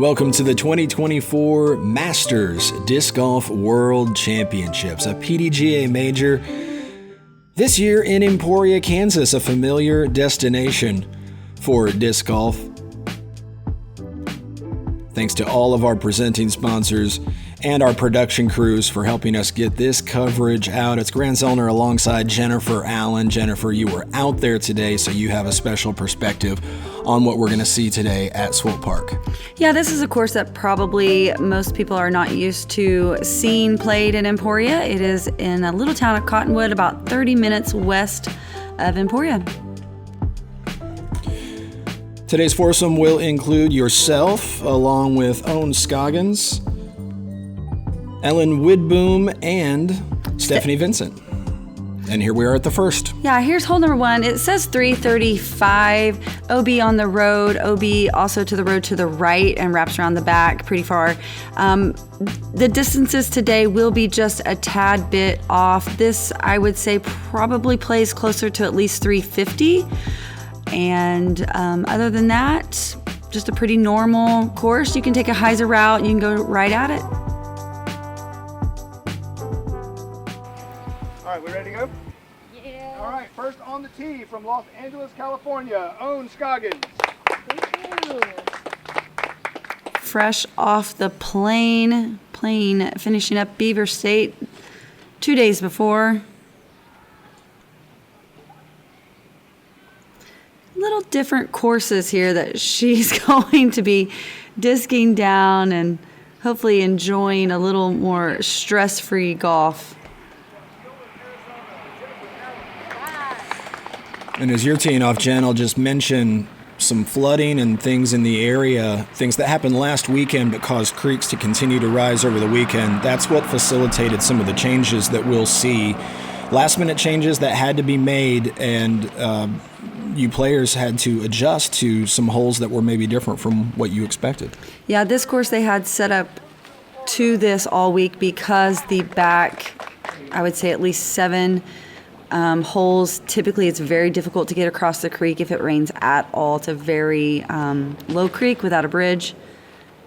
Welcome to the 2024 Masters Disc Golf World Championships, a PDGA Major. This year in Emporia, Kansas, a familiar destination for disc golf. Thanks to all of our presenting sponsors and our production crews for helping us get this coverage out. It's Grant Zellner alongside Jennifer Allen. Jennifer, you were out there today, so you have a special perspective on what we're going to see today at Swope Park. Yeah, this is a course that probably most people are not used to seeing played in Emporia. It is in a little town of Cottonwood, about 30 minutes west of Emporia. Today's foursome will include yourself, along with Ohn Scoggins, Ellen Widboom, and Stephanie Vincent. And here we are at the first. Yeah, here's hole number one. It says 335, OB on the road, OB also to the road to the right and wraps around the back pretty far. The distances today will be just a tad bit off. This, I would say, probably plays closer to at least 350. And other than that, just a pretty normal course. You can take a hyzer route, you can go right at it. All right, we ready to go? Yeah. All right, first on the tee from Los Angeles, California, Ohn Scoggins. Thank you. Fresh off the plane, finishing up Beaver State 2 days before. Little different courses here that she's going to be disking down and hopefully enjoying a little more stress-free golf. And as you're teeing off, Jen, I'll just mention some flooding and things in the area, things that happened last weekend but caused creeks to continue to rise over the weekend. That's what facilitated some of the changes that we'll see. Last-minute changes that had to be made, and you players had to adjust to some holes that were maybe different from what you expected. Yeah, this course they had set up to this all week because the back, I would say at least 7 holes, typically it's very difficult to get across the creek if it rains at all. It's a very low creek without a bridge.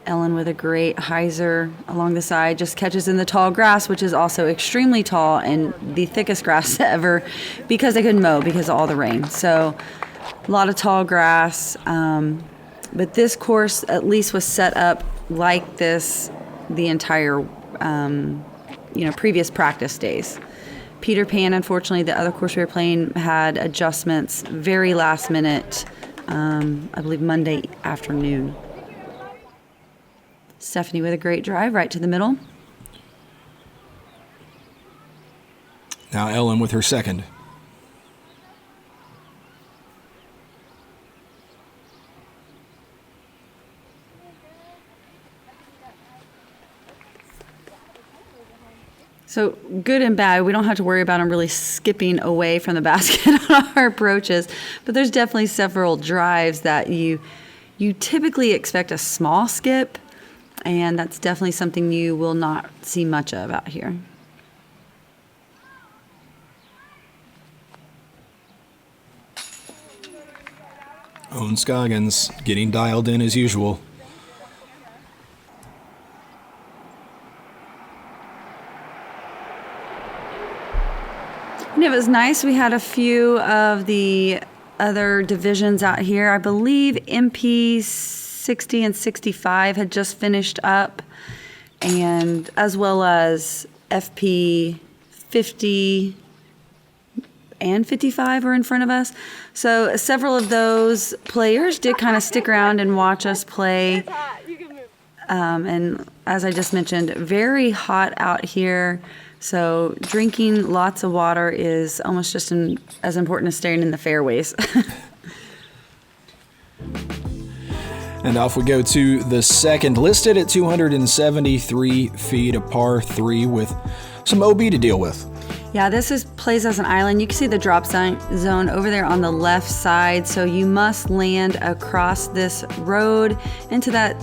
Ellen with a great hyzer along the side, just catches in the tall grass, which is also extremely tall and the thickest grass ever because they couldn't mow because of all the rain. So a lot of tall grass. But this course at least was set up like this the entire previous practice days. Peter Pan, unfortunately, the other course we were playing had adjustments very last minute, I believe Monday afternoon. Stephanie with a great drive right to the middle. Now Ellen with her second. So good and bad, we don't have to worry about them really skipping away from the basket on our approaches, but there's definitely several drives that you typically expect a small skip, and that's definitely something you will not see much of out here. Ohn Scoggins getting dialed in as usual. And it was nice. We had a few of the other divisions out here. I believe MP 60 and 65 had just finished up, and as well as FP 40 and 55 were in front of us. So several of those players did kind of stick around and watch us play. And as I just mentioned, very hot out here. So drinking lots of water is almost just as important as staying in the fairways. And off we go to the second, listed at 273 feet, a par 3 with some OB to deal with. Yeah, this plays as an island. You can see the drop zone over there on the left side. So you must land across this road into that,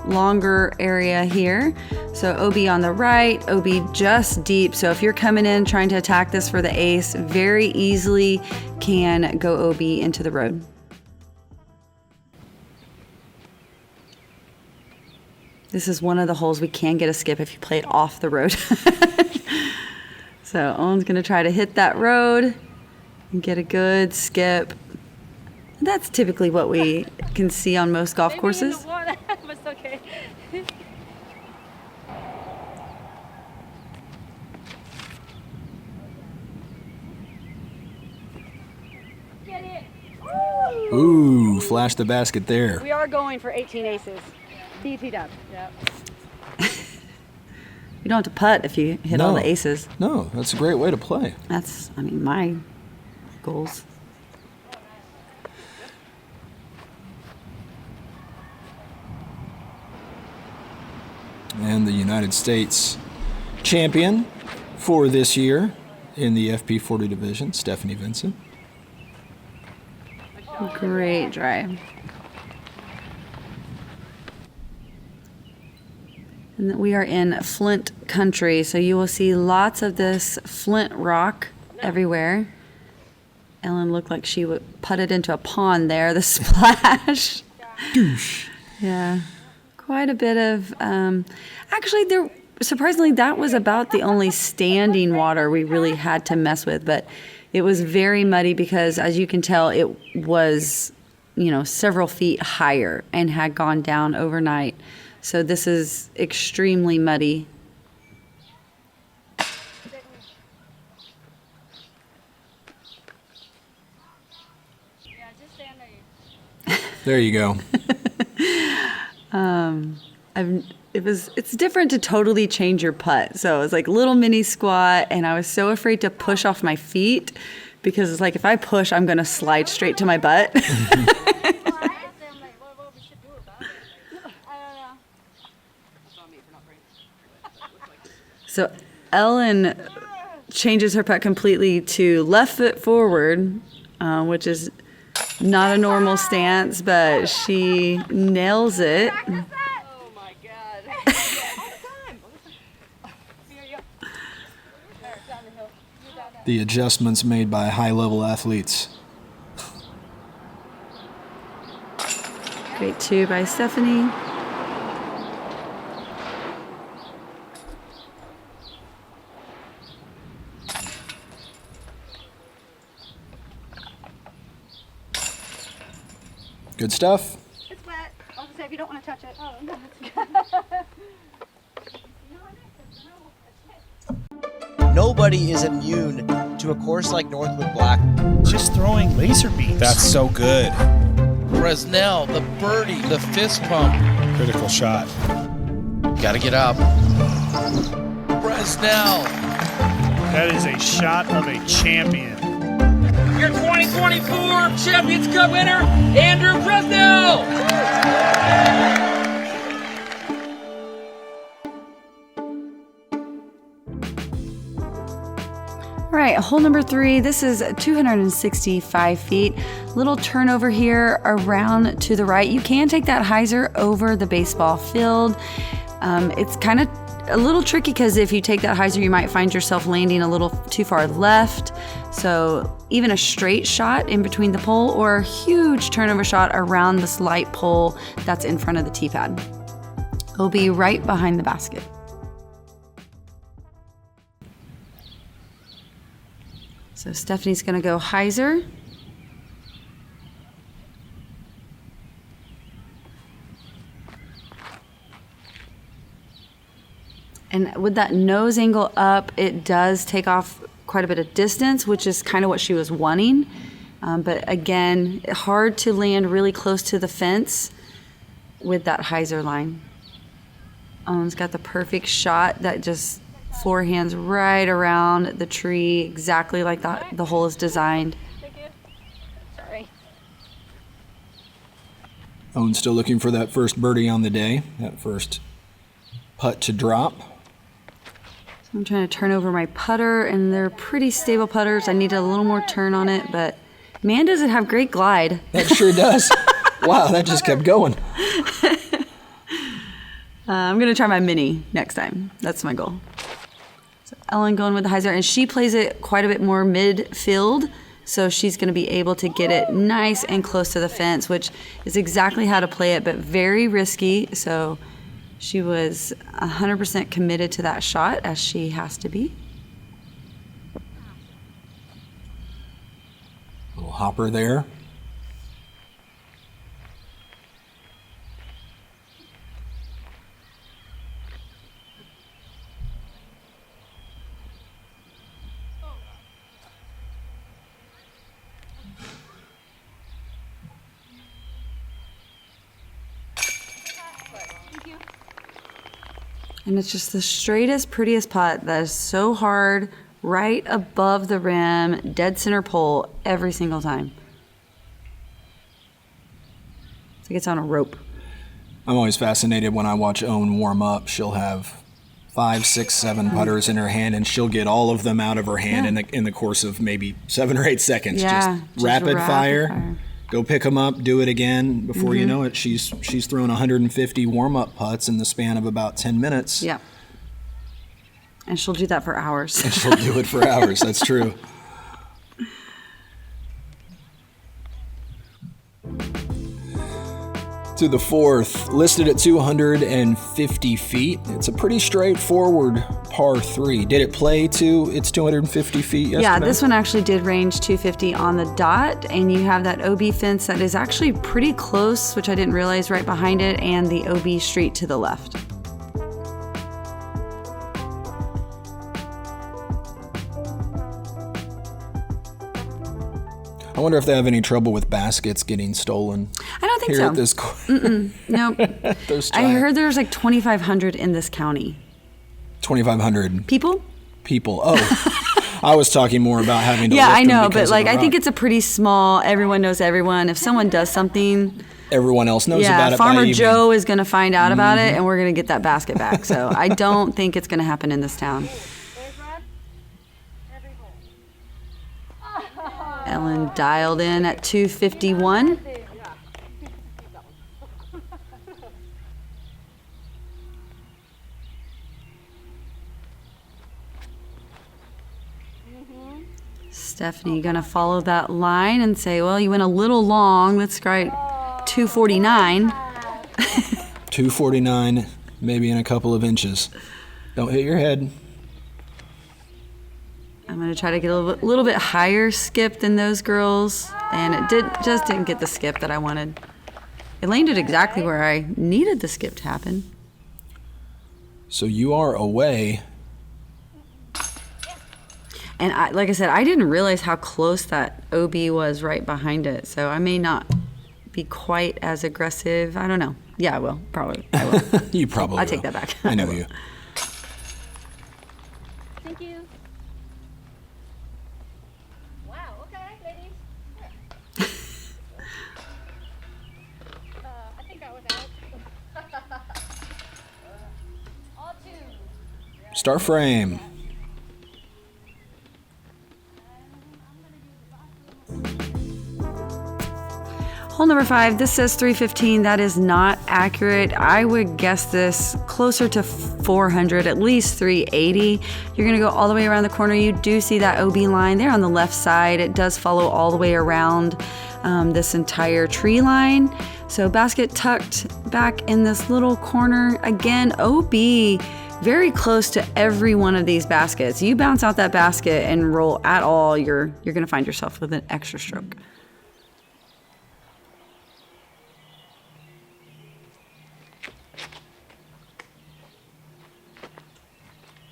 longer area here. So OB on the right, OB just deep. So if you're coming in trying to attack this for the ace, very easily can go OB into the road. This is one of the holes we can get a skip if you play it off the road. So Owen's going to try to hit that road and get a good skip. That's typically what we can see on most golf courses. But it's okay. Get it. Ooh, flash the basket there. We are going for 18 aces. DT dub. Yep. You don't have to putt if you hit all the aces. No, that's a great way to play. That's, I mean, my goals. And the United States champion for this year in the FP40 division, Stephanie Vincent. Great drive. And we are in flint country, so you will see lots of this flint rock everywhere. Ellen looked like she putted into a pond there, the splash. Douche. Yeah, quite a bit of, actually surprisingly, that was about the only standing water we really had to mess with, but it was very muddy because, as you can tell, it was, several feet higher and had gone down overnight. So this is extremely muddy. Yeah, just stand there. There you go. It's different to totally change your putt. So it was like a little mini squat, and I was so afraid to push off my feet because it's like if I push, I'm going to slide straight to my butt. So Ellen changes her putt completely to left foot forward, which is not a normal stance, but she nails it. Oh my God. The adjustments made by high-level athletes. Great two by Stephanie. Good stuff. It's wet. I'll just say if you don't want to touch it. Oh, no, it's Nobody is immune to a course like Northwood Black. Just throwing laser beams. That's so good. Bresnell, the birdie, the fist pump. Critical shot. Gotta get up. Bresnell. That is a shot of a champion. Your 2024 Champions Cup winner, Andrew Bresnell. All right, hole number 3. This is 265 feet. Little turnover here around to the right. You can take that hyzer over the baseball field. It's kind of a little tricky because if you take that hyzer, you might find yourself landing a little too far left. So even a straight shot in between the pole or a huge turnover shot around this light pole that's in front of the tee pad. It'll be right behind the basket. So Stephanie's gonna go hyzer. And with that nose angle up, it does take off quite a bit of distance, which is kind of what she was wanting. But again, hard to land really close to the fence with that hyzer line. Owen's got the perfect shot that just forehands right around the tree, exactly like the hole is designed. Thank you. Sorry. Owen's still looking for that first birdie on the day, that first putt to drop. I'm trying to turn over my putter, and they're pretty stable putters. I need a little more turn on it, but man, does it have great glide. That sure does. Wow, that just kept going. I'm going to try my mini next time. That's my goal. So Ellen going with the hyzer, and she plays it quite a bit more midfield, so she's going to be able to get it nice and close to the fence, which is exactly how to play it, but very risky. So She was 100% committed to that shot, as she has to be. Little hopper there. And it's just the straightest, prettiest putt that is so hard, right above the rim, dead center pole every single time. It's like it's on a rope. I'm always fascinated when I watch Ohn warm up. She'll have 5, 6, 7 putters in her hand, and she'll get all of them out of her hand in the course of maybe 7 or 8 seconds. Yeah, just rapid fire. Go pick them up, do it again. Before you know it, she's thrown 150 warm-up putts in the span of about 10 minutes. Yeah. And she'll do that for hours. And she'll do it for hours. That's true. To the fourth, listed at 250 feet. It's a pretty straightforward par 3. Did it play to its 250 feet yesterday? Yeah, this one actually did range 250 on the dot, and you have that OB fence that is actually pretty close, which I didn't realize, right behind it, and the OB street to the left. I wonder if they have any trouble with baskets getting stolen. I don't think here so. At this Nope. I heard there's like 2,500 in this county. 2,500 People? Oh, I was talking more about having to Yeah, lift I them know, because but like of the I think rock. it's a pretty small, everyone knows everyone. If someone does something, Everyone else knows about it. Farmer by Joe is going to find out about it, and we're going to get that basket back. So I don't think it's going to happen in this town. Ellen dialed in at 251. Stephanie gonna follow that line and say, well, you went a little long. Let's try 249. 249, maybe in a couple of inches. Don't hit your head. I'm gonna try to get a little bit higher skip than those girls, and it just didn't get the skip that I wanted. It landed exactly where I needed the skip to happen. So you are away. And like I said, I didn't realize how close that OB was right behind it, so I may not be quite as aggressive. I don't know. Yeah, I will. Probably. I will. You probably I will. take that back. I know you. Thank you. Wow, okay, ladies. I think I was out. All two. Start frame. Hole number 5, this says 315. That is not accurate. I would guess this closer to 400, at least 380. You're gonna go all the way around the corner. You do see that OB line there on the left side. It does follow all the way around this entire tree line. So basket tucked back in this little corner. Again, OB very close to every one of these baskets. You bounce out that basket and roll at all, you're gonna find yourself with an extra stroke.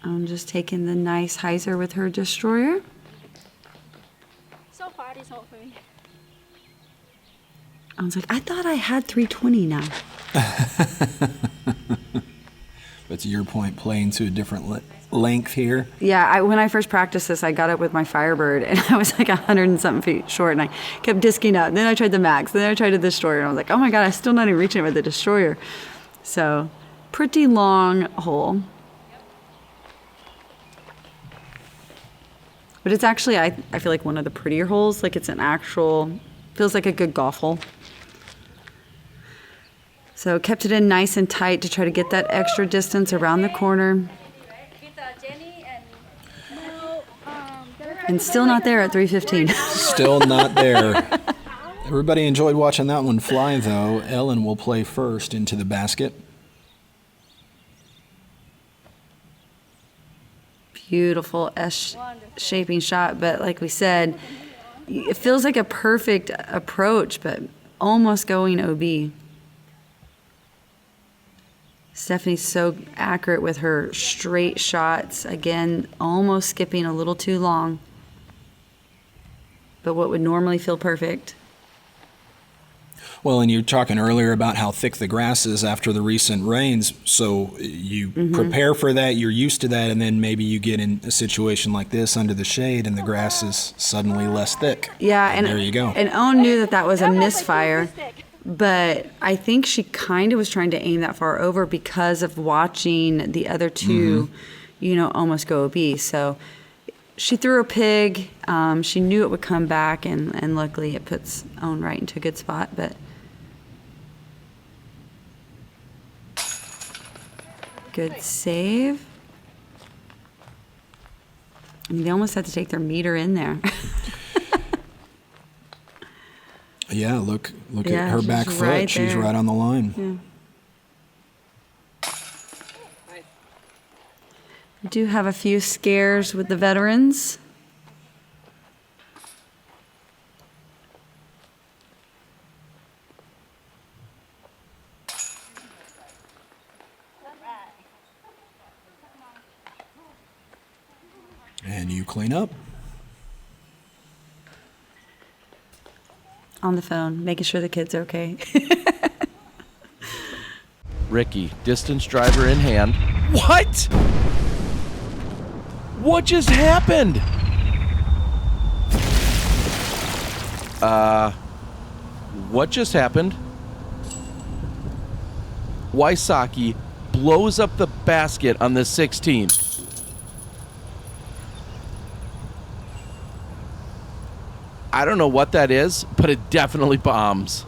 I'm just taking the nice hyzer with her destroyer. So far, this whole for me. I was like, I thought I had 320 now. But to your point, playing to a different length here. Yeah, when I first practiced this, I got up with my Firebird, and I was like 100 and something feet short, and I kept disking up. Then I tried the Max, then I tried the Destroyer, and I was like, oh my God, I'm still not even reaching it with the Destroyer. So, pretty long hole. But it's actually, I feel like one of the prettier holes. Like it's an actual, feels like a good golf hole. So kept it in nice and tight to try to get that extra distance around the corner. And still not there at 315. Still not there. Everybody enjoyed watching that one fly, though. Ellen will play first into the basket. beautiful S-shaping shot, but like we said, it feels like a perfect approach, but almost going OB. Stephanie's so accurate with her straight shots. Again, almost skipping a little too long, but what would normally feel perfect. Well, and you were talking earlier about how thick the grass is after the recent rains. So you prepare for that, you're used to that, and then maybe you get in a situation like this under the shade and the grass is suddenly less thick. Yeah, and there you go. And Ohn knew that that was a misfire, but I think she kind of was trying to aim that far over because of watching the other two, almost go OB. So she threw a pig. She knew it would come back, and luckily it puts Ohn right into a good spot. But good save. I mean, they almost had to take their meter in there. Yeah, look Yeah, at her she's back foot. right She's there. right on the line. Yeah. We do have a few scares with the veterans. And you clean up. On the phone, making sure the kids are okay. Ricky, distance driver in hand. What? What just happened? What just happened? Wysocki blows up the basket on the 16. I don't know what that is, but it definitely bombs.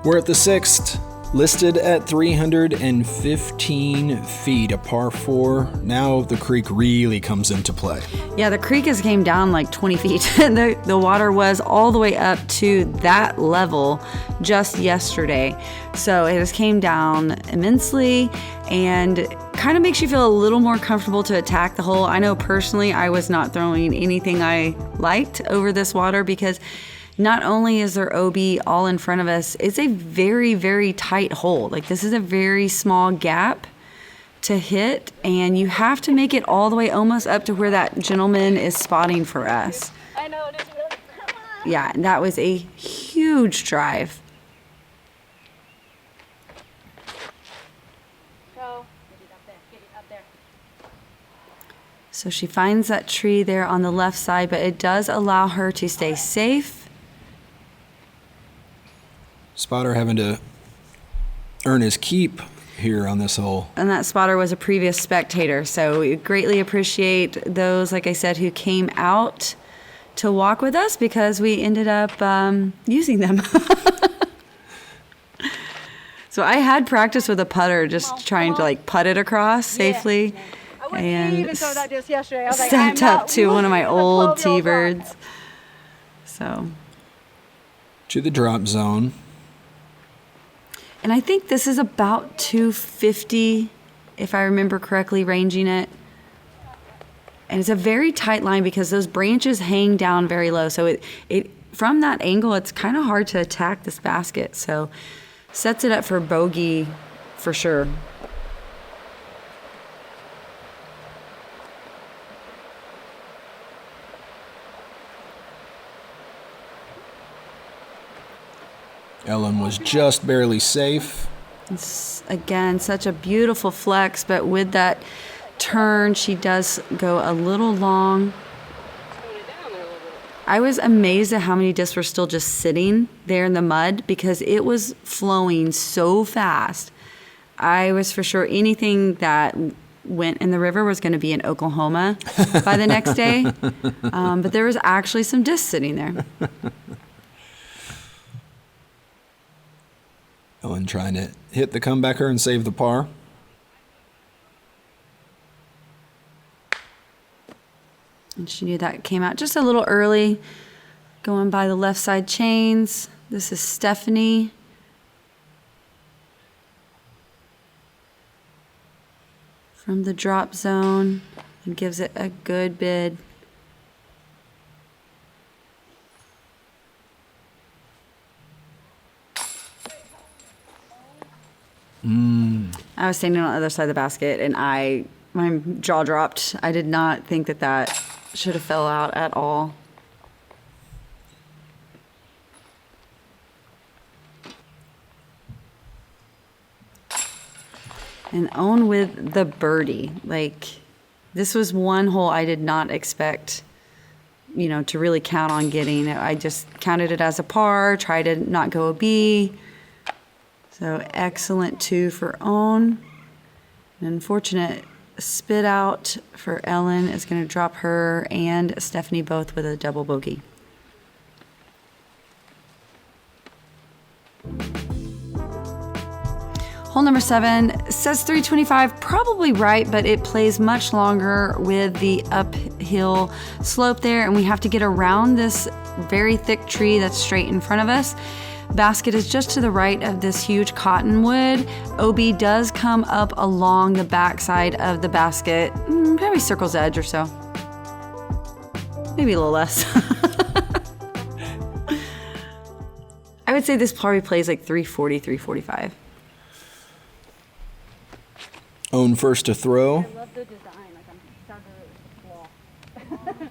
We're at the sixth, listed at 315 feet, a par 4. Now the creek really comes into play. Yeah, the creek has came down like 20 feet. The water was all the way up to that level just yesterday. So it has came down immensely and kind of makes you feel a little more comfortable to attack the hole. I know personally I was not throwing anything I liked over this water because not only is there OB all in front of us, it's a very, very tight hole. Like this is a very small gap to hit, and you have to make it all the way almost up to where that gentleman is spotting for us. I know it is really. Come on. Yeah, and that was a huge drive. Go. Get it up there. Get it up there. So she finds that tree there on the left side, but it does allow her to stay safe. Spotter having to earn his keep here on this hole. And that spotter was a previous spectator, so we greatly appreciate those, like I said, who came out to walk with us because we ended up using them. So I had practice with a putter, just trying to like putt it across safely, and stepped up to one of my old T-birds. So. To the drop zone. And I think this is about 250, if I remember correctly, ranging it. And it's a very tight line because those branches hang down very low. So it from that angle, it's kind of hard to attack this basket. So sets it up for bogey for sure. Ellen was just barely safe. It's, again, such a beautiful flex, but with that turn, she does go a little long. I was amazed at how many discs were still just sitting there in the mud because it was flowing so fast. I was for sure anything that went in the river was going to be in Oklahoma by the next day. But there was actually some discs sitting there. Ellen trying to hit the comebacker and save the par. And she knew that came out just a little early, going by the left side chains. This is Stephanie. from the drop zone and gives it a good bid. I was standing on the other side of the basket and my jaw dropped. I did not think that should have fell out at all. And Ohn with the birdie. Like, this was one hole I did not expect, to really count on getting. I just counted it as a par, tried to not go a B. So excellent 2 for Ohn. An unfortunate spit out for Ellen is going to drop her and Stephanie both with a double bogey. Hole number 7 says 325, probably right, but it plays much longer with the uphill slope there, and we have to get around this very thick tree that's straight in front of us. Basket is just to the right of this huge cottonwood. OB does come up along the backside of the basket, probably circle's edge or so. Maybe a little less. I would say this probably plays like 340, 345. Ohn first to throw. I love the design. Like, I'm sad that it was a wall.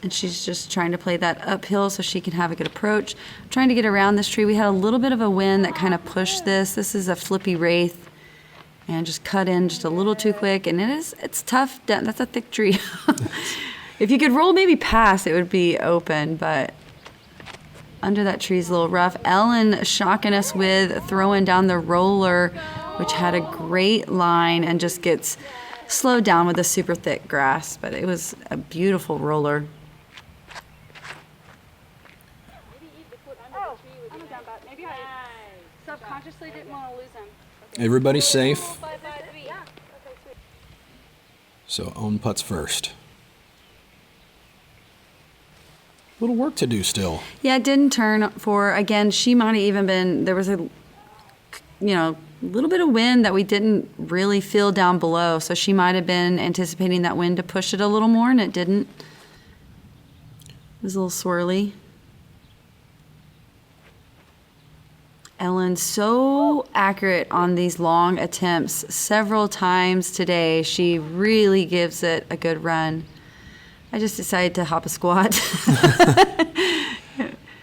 And she's just trying to play that uphill so she can have a good approach. I'm trying to get around this tree. We had a little bit of a wind that kind of pushed this. This is a flippy wraith. And just cut in just a little too quick. And it's tough. That's a thick tree. If you could roll maybe past, it would be open. But under that tree is a little rough. Ellen shocking us with throwing down the roller, which had a great line and just gets slowed down with the super thick grass. But it was a beautiful roller. Maybe I subconsciously didn't want to lose him. Everybody safe. 5-5-3. Yeah. Okay, sweet. So Ohn putts first. Little work to do still. Yeah, it didn't turn for, again, she might have even been, there was a, little bit of wind that we didn't really feel down below. So she might have been anticipating that wind to push it a little more, and it didn't. It was a little swirly. Ellen, so accurate on these long attempts. Several times today, she really gives it a good run. I just decided to hop a squat.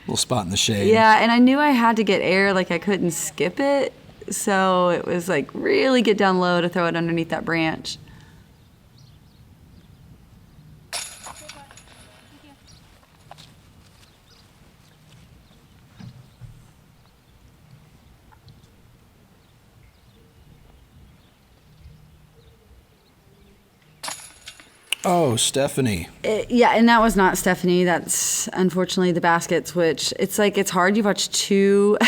Little spot in the shade. Yeah, and I knew I had to get air, like I couldn't skip it. So it was like really get down low to throw it underneath that branch. Oh, Stephanie. Yeah, and that was not Stephanie. That's unfortunately the baskets, which it's like it's hard. You watch 2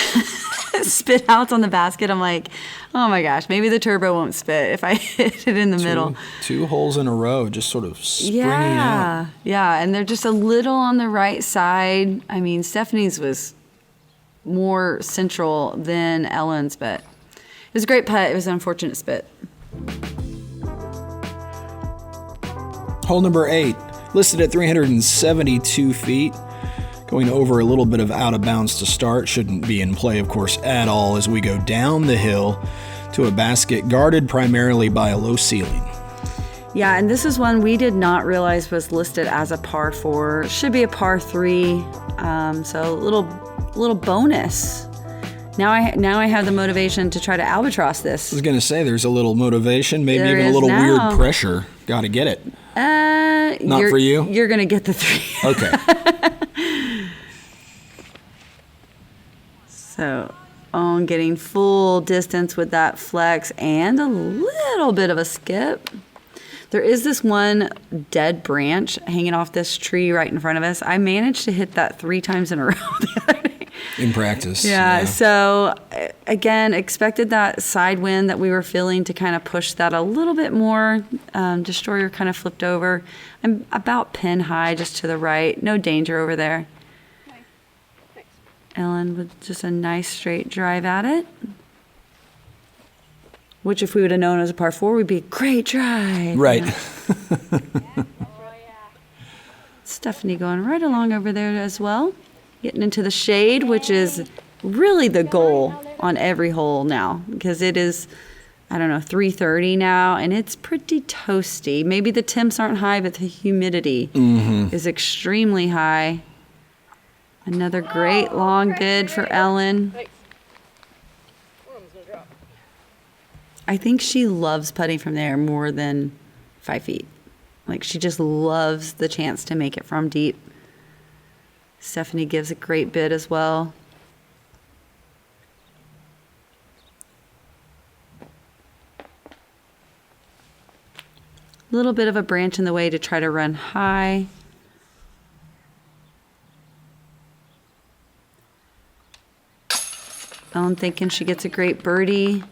spit outs on the basket. I'm like, oh my gosh, maybe the turbo won't spit if I hit it in the middle. 2 holes in a row, just sort of springing out. Yeah, and they're just a little on the right side. I mean, Stephanie's was more central than Ellen's, but it was a great putt. It was an unfortunate spit. Hole number 8, listed at 372 feet. Going over a little bit of out of bounds to start. Shouldn't be in play, of course, at all as we go down the hill to a basket guarded primarily by a low ceiling. Yeah, and this is one we did not realize was listed as a par 4. Should be a par 3. So a little bonus. Now I have the motivation to try to albatross this. I was going to say there's a little motivation, maybe There even a is little now. weird pressure. Got to get it. Not You're- for you? You're going to get the 3. Okay. So, Ohn getting full distance with that flex and a little bit of a skip. There is this one dead branch hanging off this tree right in front of us. I managed to hit that 3 times in a row the other day. In practice. Yeah, so again, expected that side wind that we were feeling to kind of push that a little bit more. Destroyer kind of flipped over. I'm about pin high just to the right. No danger over there. Okay. Thanks. Ellen with just a nice straight drive at it. which if we would have known it was a par 4, we'd be great drive. Right. Stephanie going right along over there as well. Getting into the shade, which is really the goal on every hole now, because it is, I don't know, 3:30 now, and it's pretty toasty. Maybe the temps aren't high, but the humidity is extremely high. Another great long bid for Ellen. I think she loves putting from there more than 5 feet. Like, she just loves the chance to make it from deep. Stephanie gives a great bid as well. A little bit of a branch in the way to try to run high. Ellen thinking she gets a great birdie.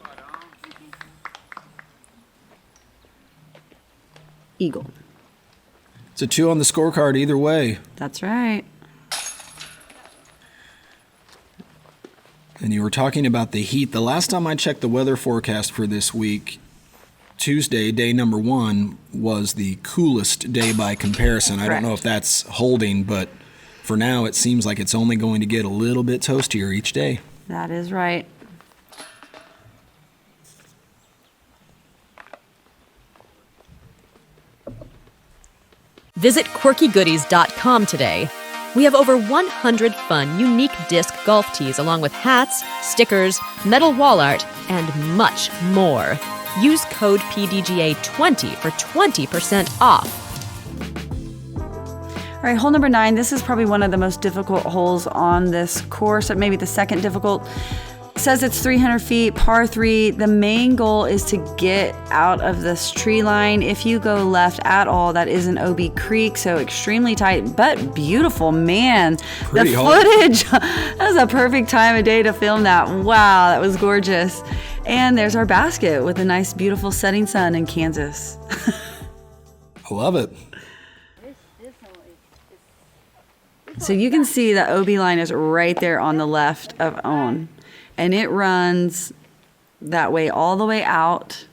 Eagle. It's a 2 on the scorecard either way. That's right. And you were talking about the heat. The last time I checked the weather forecast for this week, Tuesday, day number 1, was the coolest day by comparison. I don't know if that's holding, but for now it seems like it's only going to get a little bit toastier each day. That is right. Visit quirkygoodies.com today. We have over 100 fun, unique disc golf tees along with hats, stickers, metal wall art, and much more. Use code PDGA20 for 20% off. All right, hole number 9. This is probably one of the most difficult holes on this course, or maybe the second difficult. It says it's 300 feet, par 3. The main goal is to get out of this tree line. If you go left at all, that is an OB creek, so extremely tight, but beautiful. Man, Pretty the hard. footage, that was a perfect time of day to film that. Wow, that was gorgeous. And there's our basket with a nice, beautiful setting sun in Kansas. I love it. So you can see the OB line is right there on the left of Ohn. And it runs that way all the way out.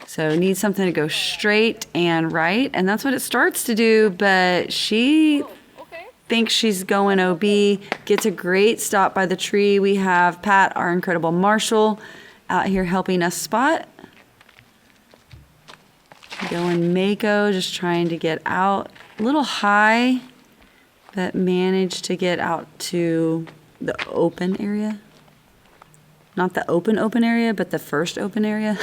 So it needs something to go straight and right. And that's what it starts to do. But she thinks she's going OB. Gets a great stop by the tree. We have Pat, our incredible marshal, out here helping us spot. Going Mako, just trying to get out. A little high, but managed to get out to the open area. Not the open area, but the first open area.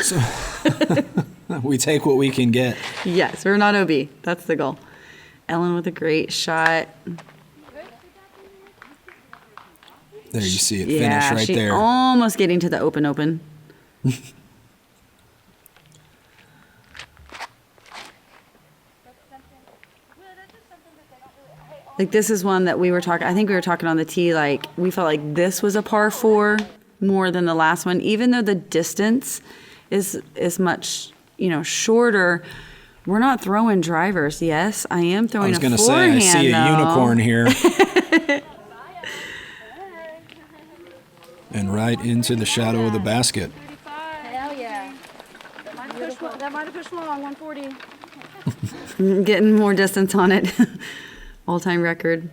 We take what we can get. Yes, we're not OB. That's the goal. Ellen with a great shot. There you see it finish right she's there. Almost getting to the open. Like, this is one that we were talking, I think we were talking on the tee, like, we felt like this was a par 4 more than the last one, even though the distance is much, shorter. We're not throwing drivers. Yes, I am throwing a forehand. I was going to say, I see a unicorn here. And right into the shadow of the basket. Hell yeah. That might have pushed long, 140. Getting more distance on it. All-time record.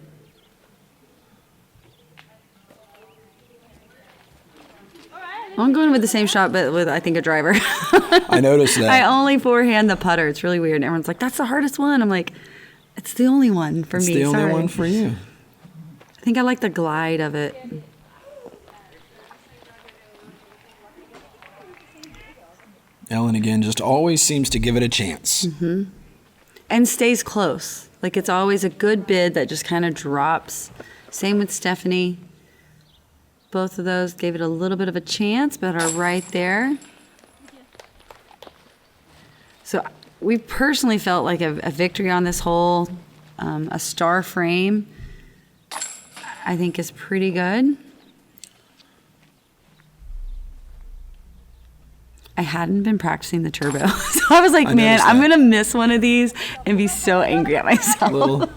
I'm going with the same shot, but with, I think, a driver. I noticed that. I only forehand the putter. It's really weird. Everyone's like, that's the hardest one. I'm like, it's the only one for me. It's the only Sorry. one for you. I think I like the glide of it. Ellen, again, just always seems to give it a chance. Mm-hmm. And stays close. Like, it's always a good bid that just kind of drops. Same with Stephanie. Both of those gave it a little bit of a chance, but are right there. So we personally felt like a victory on this hole. A star frame, I think, is pretty good. I hadn't been practicing the turbo. So I was like, man, I'm going to miss one of these and be so angry at myself.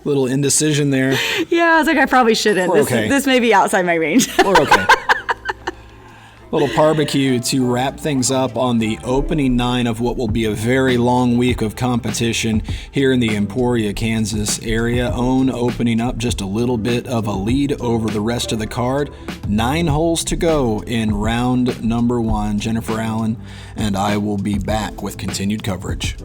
Little indecision there. Yeah, I was like, I probably shouldn't. We're okay. This may be outside my range. We're okay. little barbecue to wrap things up on the opening 9 of what will be a very long week of competition here in the Emporia, Kansas area. Ohn opening up just a little bit of a lead over the rest of the card. 9 holes to go in round number 1. Jennifer Allen and I will be back with continued coverage.